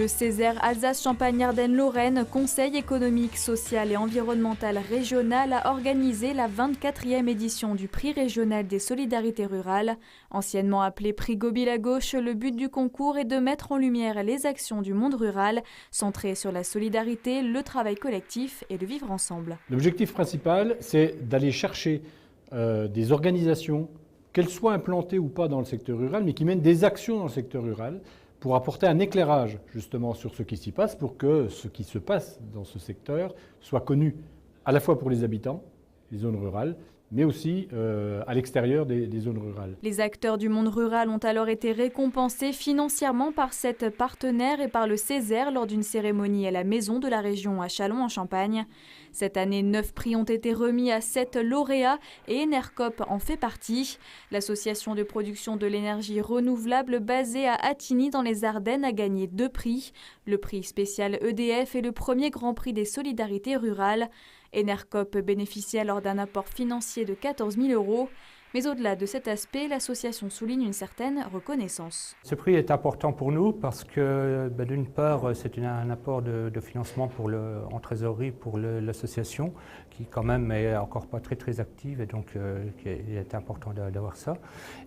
Le Césaire Alsace-Champagne-Ardenne-Lorraine, Conseil économique, social et environnemental régional, a organisé la 24e édition du Prix régional des solidarités rurales. Anciennement appelé Prix Goby-la-Gauche, le but du concours est de mettre en lumière les actions du monde rural, centrées sur la solidarité, le travail collectif et le vivre ensemble. L'objectif principal, c'est d'aller chercher des organisations, qu'elles soient implantées ou pas dans le secteur rural, mais qui mènent des actions dans le secteur rural, pour apporter un éclairage justement sur ce qui s'y passe, pour que ce qui se passe dans ce secteur soit connu à la fois pour les habitants, les zones rurales, mais aussi à l'extérieur des zones rurales. Les acteurs du monde rural ont alors été récompensés financièrement par cette partenaire et par le Césaire lors d'une cérémonie à la Maison de la Région à Châlons-en-Champagne. Cette année, 9 prix ont été remis à 7 lauréats et Enercop en fait partie. L'association de production de l'énergie renouvelable basée à Attigny dans les Ardennes a gagné 2 prix. Le prix spécial EDF et le premier grand prix des solidarités rurales. Enercop bénéficie alors d'un apport financier de 14 000 €. Mais au-delà de cet aspect, l'association souligne une certaine reconnaissance. Ce prix est important pour nous parce que d'une part, c'est un apport de financement en trésorerie pour l'association qui quand même est encore pas très active et donc il est important d'avoir ça.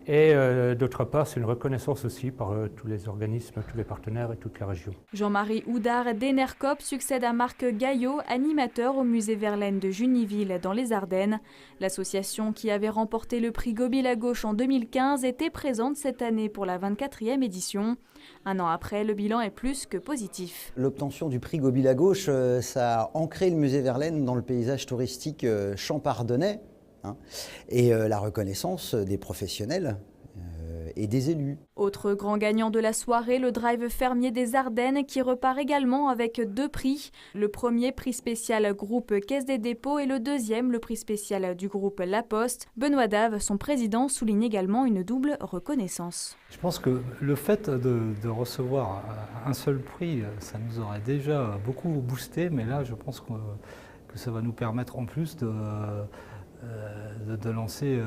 Et d'autre part, c'est une reconnaissance aussi par tous les organismes, tous les partenaires et toute la région. Jean-Marie Houdard d'Enercop succède à Marc Gaillot, animateur au musée Verlaine de Juniville dans les Ardennes. L'association qui avait remporté le prix Goby-la-Gauche en 2015 était présente cette année pour la 24e édition. Un an après, le bilan est plus que positif. L'obtention du prix Goby-la-Gauche, ça a ancré le musée Verlaine dans le paysage touristique champardonnais, et la reconnaissance des professionnels et des élus. Autre grand gagnant de la soirée, le Drive fermier des Ardennes qui repart également avec 2 prix. Le premier, prix spécial groupe Caisse des dépôts, et le deuxième, le prix spécial du groupe La Poste. Benoît Dave, son président, souligne également une double reconnaissance. Je pense que le fait de recevoir un seul prix, ça nous aurait déjà beaucoup boosté, mais là je pense que ça va nous permettre en plus de lancer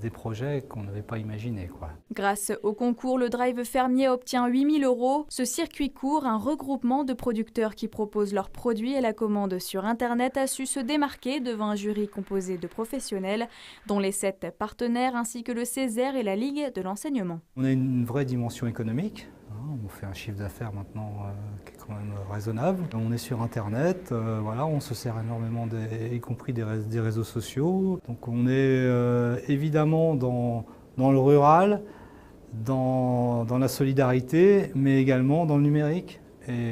des projets qu'on n'avait pas imaginés. Grâce au concours, le Drive fermier obtient 8 000 €. Ce circuit court, un regroupement de producteurs qui proposent leurs produits et la commande sur Internet, a su se démarquer devant un jury composé de professionnels, dont les 7 partenaires ainsi que le Césaire et la Ligue de l'enseignement. On a une vraie dimension économique. On fait un chiffre d'affaires maintenant qui est quand même raisonnable. On est sur Internet, on se sert énormément, y compris des réseaux sociaux. Donc on est évidemment dans le rural, dans la solidarité, mais également dans le numérique. Et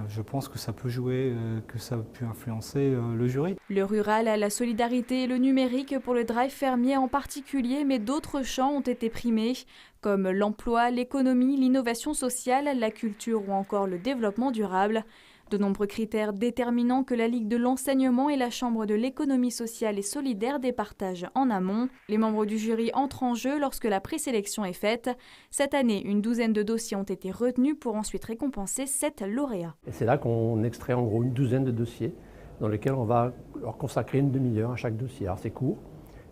je pense que ça peut jouer, que ça a pu influencer le jury. Le rural, la solidarité et le numérique pour le Drive fermier en particulier, mais d'autres champs ont été primés, comme l'emploi, l'économie, l'innovation sociale, la culture ou encore le développement durable. De nombreux critères déterminants que la Ligue de l'enseignement et la Chambre de l'économie sociale et solidaire départagent en amont. Les membres du jury entrent en jeu lorsque la présélection est faite. Cette année, une douzaine de dossiers ont été retenus pour ensuite récompenser 7 lauréats. Et c'est là qu'on extrait en gros une douzaine de dossiers dans lesquels on va leur consacrer une demi-heure à chaque dossier. Alors c'est court,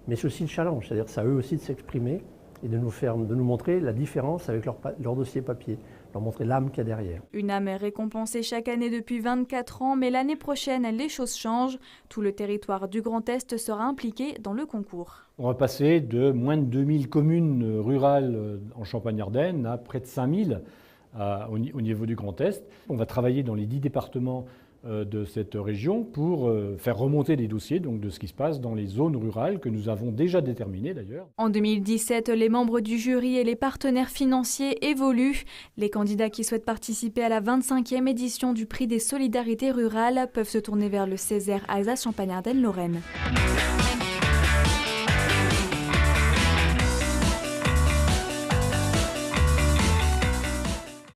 mais c'est aussi le challenge, c'est-à-dire c'est à eux aussi de s'exprimer et de nous montrer la différence avec leur dossier papier, leur montrer l'âme qu'il y a derrière. Une âme est récompensée chaque année depuis 24 ans, mais l'année prochaine, les choses changent. Tout le territoire du Grand Est sera impliqué dans le concours. On va passer de moins de 2000 communes rurales en Champagne-Ardenne à près de 5000 au niveau du Grand Est. On va travailler dans les 10 départements de cette région pour faire remonter des dossiers donc de ce qui se passe dans les zones rurales que nous avons déjà déterminées d'ailleurs. En 2017, les membres du jury et les partenaires financiers évoluent. Les candidats qui souhaitent participer à la 25e édition du Prix des solidarités rurales peuvent se tourner vers le Césaire Alsace-Champagne-Ardenne-Lorraine.